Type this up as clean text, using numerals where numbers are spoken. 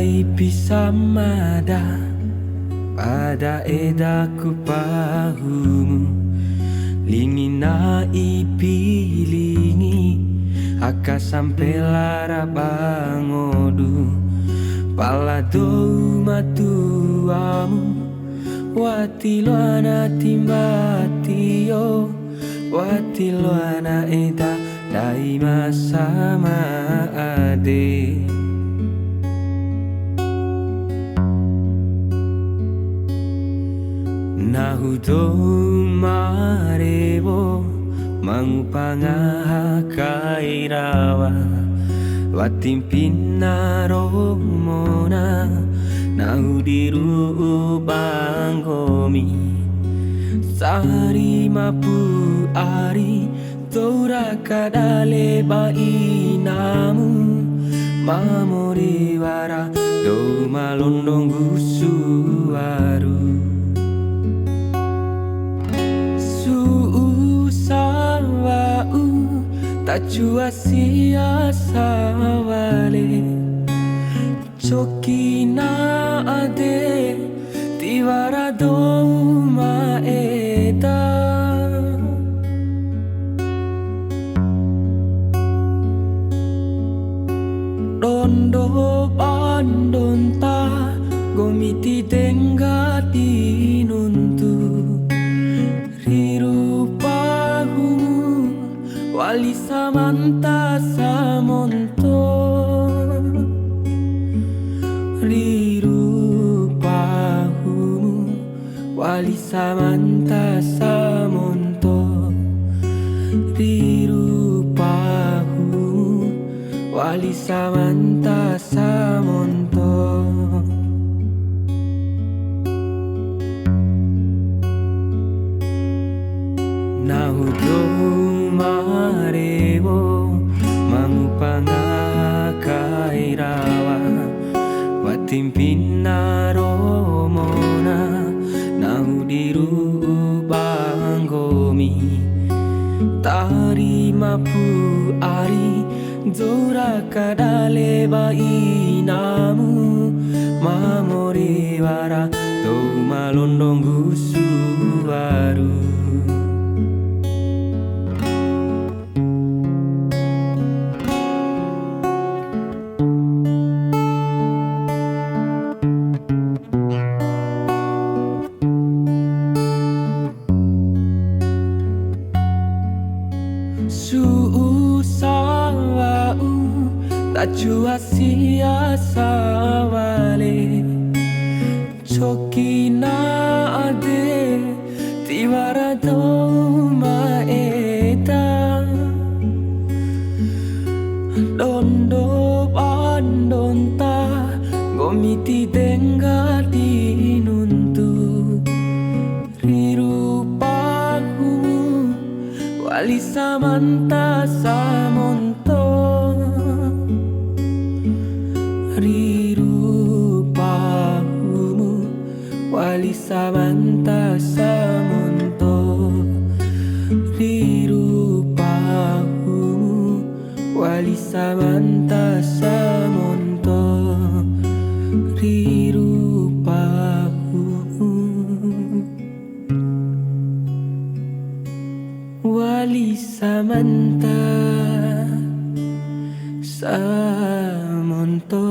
Dai pisamada pada edaku pahumu lingin na ipilingi aka sampai lara bangodu paladou matuamu watilo ana timbatio watilo ana eda dai masama ade nahudo marebo mangupangaha kairawa watimpina romona nahudiru bangomi sari mapu ari tora kadale bainamu mamori wara do malondong gusuaru Tajua sia sawale Chokina ade Tiwara doma eda Dondo bandonta Gomiti denga dinuntu Wali samanta samonto rirupahumu wali samanta samonto rirupahumu wali samanta samonto nahudo marebo mangupangaha kairawa watimpina romona nahudiru bangomi tari mapu ari zora kadale bainamu mamori wara do malondong gusuaru Tajua sia sawale Chokina ade Tiwara doma eda Dondo bandonta Gomiti denga dinuntu Rirupahu Wali samanta samonto rirupahumu wali samanta samonto rirupahumu wali samanta samonto rirupahumu wali samanta samonto